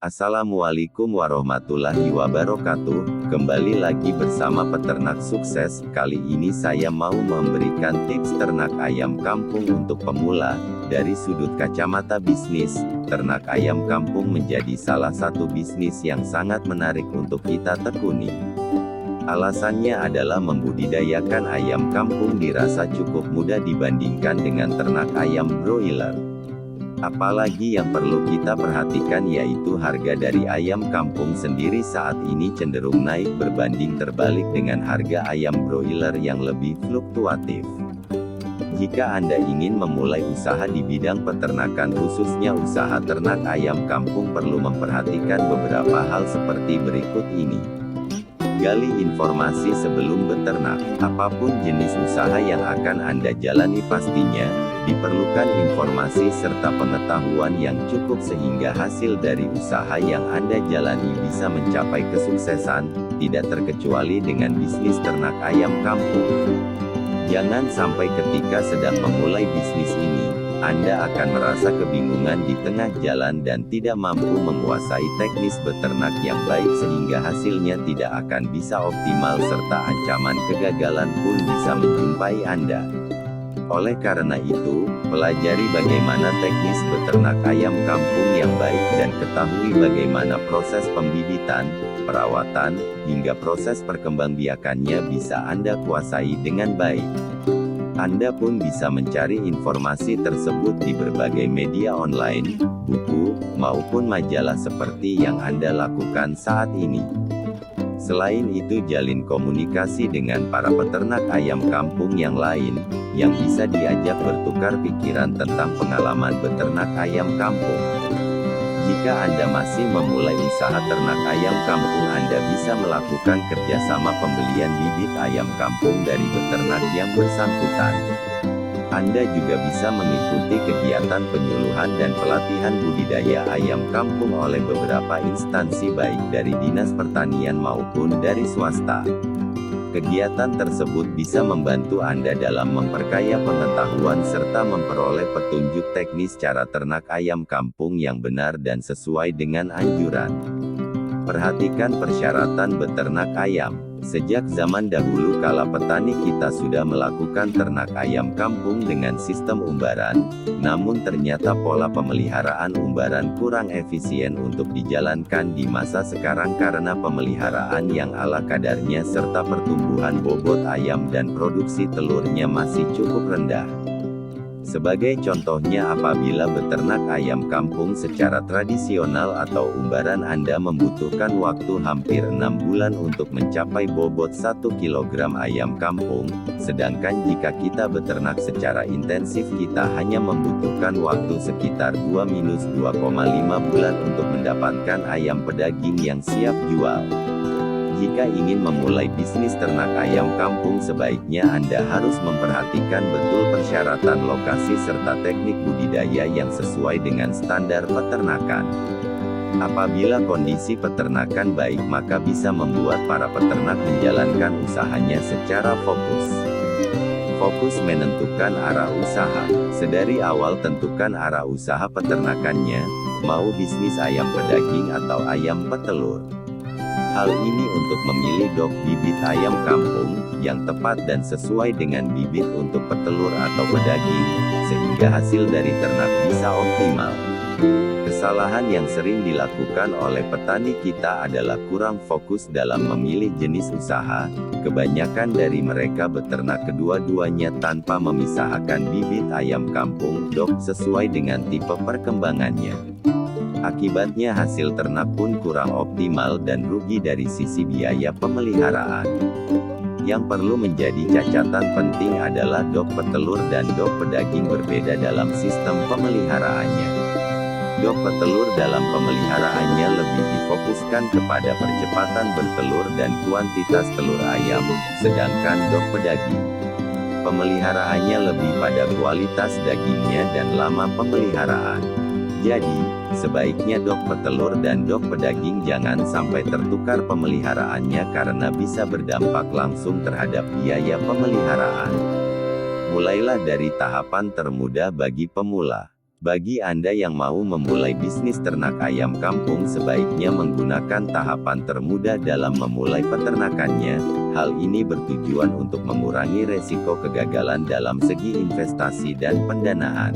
Assalamualaikum warahmatullahi wabarakatuh. Kembali lagi bersama Peternak Sukses. Kali ini saya mau memberikan tips ternak ayam kampung untuk pemula. Dari sudut kacamata bisnis, ternak ayam kampung menjadi salah satu bisnis yang sangat menarik untuk kita tekuni. Alasannya adalah membudidayakan ayam kampung dirasa cukup mudah dibandingkan dengan ternak ayam broiler. Apalagi yang perlu kita perhatikan yaitu harga dari ayam kampung sendiri saat ini cenderung naik berbanding terbalik dengan harga ayam broiler yang lebih fluktuatif. Jika Anda ingin memulai usaha di bidang peternakan khususnya usaha ternak ayam kampung perlu memperhatikan beberapa hal seperti berikut ini. Gali informasi sebelum beternak. Apapun jenis usaha yang akan Anda jalani pastinya diperlukan informasi serta pengetahuan yang cukup sehingga hasil dari usaha yang Anda jalani bisa mencapai kesuksesan, tidak terkecuali dengan bisnis ternak ayam kampung. Jangan sampai ketika sedang memulai bisnis ini, Anda akan merasa kebingungan di tengah jalan dan tidak mampu menguasai teknis beternak yang baik sehingga hasilnya tidak akan bisa optimal serta ancaman kegagalan pun bisa menjumpai Anda. Oleh karena itu, pelajari bagaimana teknis beternak ayam kampung yang baik dan ketahui bagaimana proses pembibitan, perawatan, hingga proses perkembangbiakannya bisa Anda kuasai dengan baik. Anda pun bisa mencari informasi tersebut di berbagai media online, buku, maupun majalah seperti yang Anda lakukan saat ini. Selain itu jalin komunikasi dengan para peternak ayam kampung yang lain, yang bisa diajak bertukar pikiran tentang pengalaman beternak ayam kampung. Jika Anda masih memulai usaha ternak ayam kampung, Anda bisa melakukan kerjasama pembelian bibit ayam kampung dari peternak yang bersangkutan. Anda juga bisa mengikuti kegiatan penyuluhan dan pelatihan budidaya ayam kampung oleh beberapa instansi baik dari Dinas Pertanian maupun dari swasta. Kegiatan tersebut bisa membantu Anda dalam memperkaya pengetahuan serta memperoleh petunjuk teknis cara ternak ayam kampung yang benar dan sesuai dengan anjuran. Perhatikan persyaratan beternak ayam. Sejak zaman dahulu kala petani kita sudah melakukan ternak ayam kampung dengan sistem umbaran, namun ternyata pola pemeliharaan umbaran kurang efisien untuk dijalankan di masa sekarang karena pemeliharaan yang ala kadarnya serta pertumbuhan bobot ayam dan produksi telurnya masih cukup rendah. Sebagai contohnya apabila beternak ayam kampung secara tradisional atau umbaran Anda membutuhkan waktu hampir 6 bulan untuk mencapai bobot 1 kg ayam kampung, sedangkan jika kita beternak secara intensif kita hanya membutuhkan waktu sekitar 2-2,5 bulan untuk mendapatkan ayam pedaging yang siap jual. Jika ingin memulai bisnis ternak ayam kampung sebaiknya Anda harus memperhatikan betul persyaratan lokasi serta teknik budidaya yang sesuai dengan standar peternakan. Apabila kondisi peternakan baik maka bisa membuat para peternak menjalankan usahanya secara fokus. Fokus menentukan arah usaha. Sedari awal tentukan arah usaha peternakannya, mau bisnis ayam pedaging atau ayam petelur. Hal ini untuk memilih dok bibit ayam kampung, yang tepat dan sesuai dengan bibit untuk petelur atau pedaging, sehingga hasil dari ternak bisa optimal. Kesalahan yang sering dilakukan oleh petani kita adalah kurang fokus dalam memilih jenis usaha, kebanyakan dari mereka beternak kedua-duanya tanpa memisahkan bibit ayam kampung dok sesuai dengan tipe perkembangannya. Akibatnya hasil ternak pun kurang optimal dan rugi dari sisi biaya pemeliharaan. Yang perlu menjadi catatan penting adalah dok petelur dan dok pedaging berbeda dalam sistem pemeliharaannya. Dok petelur dalam pemeliharaannya lebih difokuskan kepada percepatan bertelur dan kuantitas telur ayam, sedangkan dok pedaging pemeliharaannya lebih pada kualitas dagingnya dan lama pemeliharaan. Jadi, sebaiknya dok petelur dan dok pedaging jangan sampai tertukar pemeliharaannya karena bisa berdampak langsung terhadap biaya pemeliharaan. Mulailah dari tahapan termudah bagi pemula. Bagi Anda yang mau memulai bisnis ternak ayam kampung, sebaiknya menggunakan tahapan termudah dalam memulai peternakannya. Hal ini bertujuan untuk mengurangi resiko kegagalan dalam segi investasi dan pendanaan.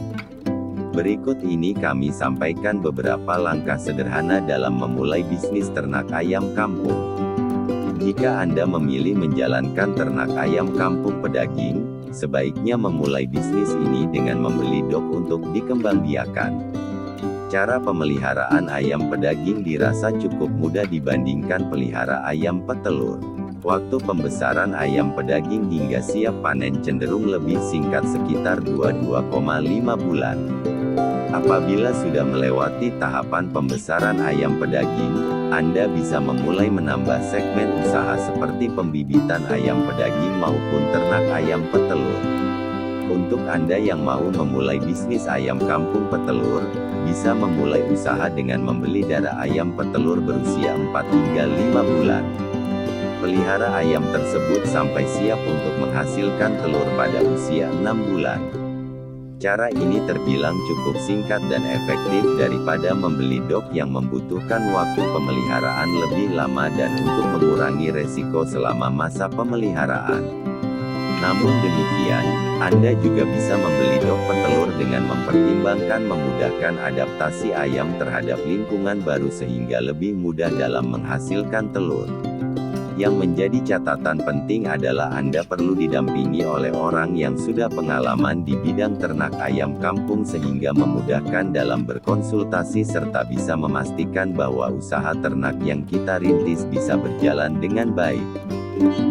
Berikut ini kami sampaikan beberapa langkah sederhana dalam memulai bisnis ternak ayam kampung. Jika Anda memilih menjalankan ternak ayam kampung pedaging, sebaiknya memulai bisnis ini dengan membeli dok untuk dikembangbiakan. Cara pemeliharaan ayam pedaging dirasa cukup mudah dibandingkan pelihara ayam petelur. Waktu pembesaran ayam pedaging hingga siap panen cenderung lebih singkat, sekitar 2,5 bulan. Apabila sudah melewati tahapan pembesaran ayam pedaging, Anda bisa memulai menambah segmen usaha seperti pembibitan ayam pedaging maupun ternak ayam petelur. Untuk Anda yang mau memulai bisnis ayam kampung petelur, bisa memulai usaha dengan membeli darah ayam petelur berusia 4 hingga 5 bulan. Pelihara ayam tersebut sampai siap untuk menghasilkan telur pada usia 6 bulan. Cara ini terbilang cukup singkat dan efektif daripada membeli dok yang membutuhkan waktu pemeliharaan lebih lama dan untuk mengurangi resiko selama masa pemeliharaan. Namun demikian, Anda juga bisa membeli dok petelur dengan mempertimbangkan memudahkan adaptasi ayam terhadap lingkungan baru sehingga lebih mudah dalam menghasilkan telur. Yang menjadi catatan penting adalah Anda perlu didampingi oleh orang yang sudah pengalaman di bidang ternak ayam kampung sehingga memudahkan dalam berkonsultasi serta bisa memastikan bahwa usaha ternak yang kita rintis bisa berjalan dengan baik.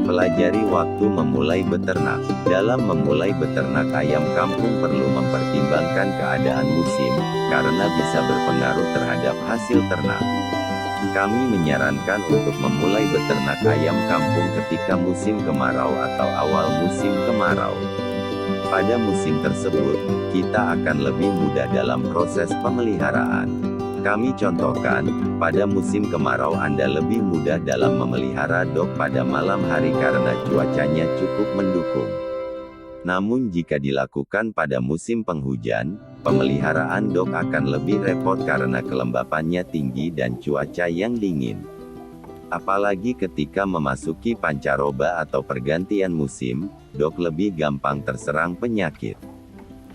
Pelajari waktu memulai beternak. Dalam memulai beternak ayam kampung perlu mempertimbangkan keadaan musim, karena bisa berpengaruh terhadap hasil ternak. Kami menyarankan untuk memulai beternak ayam kampung ketika musim kemarau atau awal musim kemarau. Pada musim tersebut, kita akan lebih mudah dalam proses pemeliharaan. Kami contohkan, pada musim kemarau Anda lebih mudah dalam memelihara dok pada malam hari karena cuacanya cukup mendukung. Namun jika dilakukan pada musim penghujan, pemeliharaan dok akan lebih repot karena kelembapannya tinggi dan cuaca yang dingin. Apalagi ketika memasuki pancaroba atau pergantian musim, dok lebih gampang terserang penyakit.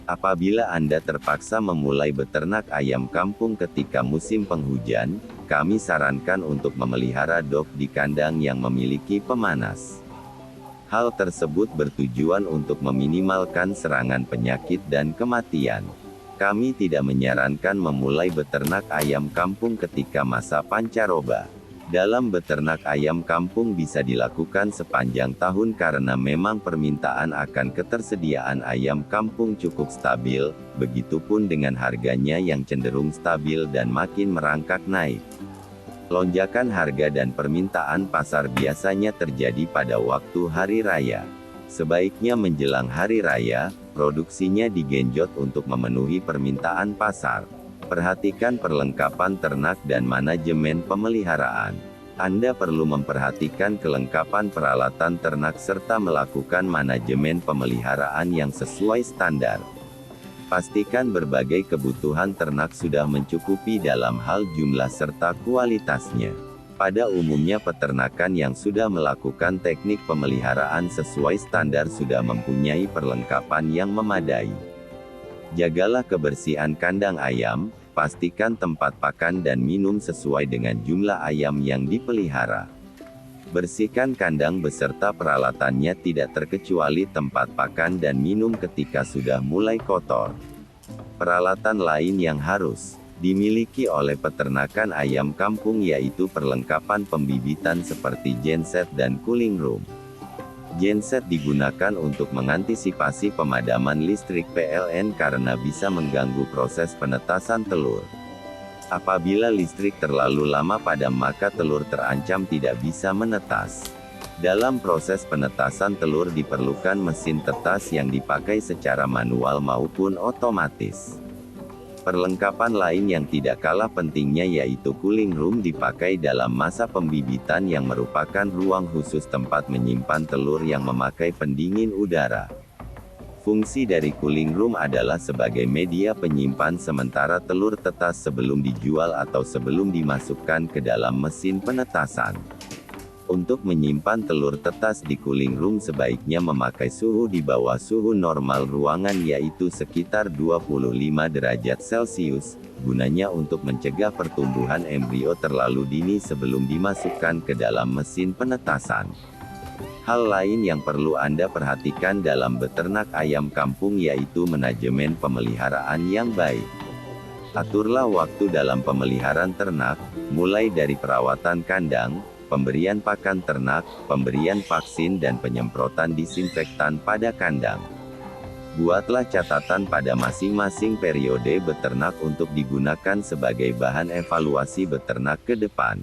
Apabila Anda terpaksa memulai beternak ayam kampung ketika musim penghujan, kami sarankan untuk memelihara dok di kandang yang memiliki pemanas. Hal tersebut bertujuan untuk meminimalkan serangan penyakit dan kematian. Kami tidak menyarankan memulai beternak ayam kampung ketika masa pancaroba. Dalam beternak ayam kampung bisa dilakukan sepanjang tahun karena memang permintaan akan ketersediaan ayam kampung cukup stabil, begitupun dengan harganya yang cenderung stabil dan makin merangkak naik. Lonjakan harga dan permintaan pasar biasanya terjadi pada waktu hari raya. Sebaiknya menjelang hari raya, produksinya digenjot untuk memenuhi permintaan pasar. Perhatikan perlengkapan ternak dan manajemen pemeliharaan. Anda perlu memperhatikan kelengkapan peralatan ternak serta melakukan manajemen pemeliharaan yang sesuai standar. Pastikan berbagai kebutuhan ternak sudah mencukupi dalam hal jumlah serta kualitasnya. Pada umumnya peternakan yang sudah melakukan teknik pemeliharaan sesuai standar sudah mempunyai perlengkapan yang memadai. Jagalah kebersihan kandang ayam, pastikan tempat pakan dan minum sesuai dengan jumlah ayam yang dipelihara. Bersihkan kandang beserta peralatannya tidak terkecuali tempat pakan dan minum ketika sudah mulai kotor. Peralatan lain yang harus dimiliki oleh peternakan ayam kampung yaitu perlengkapan pembibitan seperti genset dan cooling room. Genset digunakan untuk mengantisipasi pemadaman listrik PLN karena bisa mengganggu proses penetasan telur. Apabila listrik terlalu lama padam maka telur terancam tidak bisa menetas. Dalam proses penetasan telur diperlukan mesin tetas yang dipakai secara manual maupun otomatis. Perlengkapan lain yang tidak kalah pentingnya yaitu cooling room dipakai dalam masa pembibitan yang merupakan ruang khusus tempat menyimpan telur yang memakai pendingin udara. Fungsi dari cooling room adalah sebagai media penyimpan sementara telur tetas sebelum dijual atau sebelum dimasukkan ke dalam mesin penetasan. Untuk menyimpan telur tetas di cooling room sebaiknya memakai suhu di bawah suhu normal ruangan yaitu sekitar 25 derajat Celcius, gunanya untuk mencegah pertumbuhan embrio terlalu dini sebelum dimasukkan ke dalam mesin penetasan. Hal lain yang perlu Anda perhatikan dalam beternak ayam kampung yaitu manajemen pemeliharaan yang baik. Aturlah waktu dalam pemeliharaan ternak, mulai dari perawatan kandang, pemberian pakan ternak, pemberian vaksin dan penyemprotan disinfektan pada kandang. Buatlah catatan pada masing-masing periode beternak untuk digunakan sebagai bahan evaluasi beternak ke depan.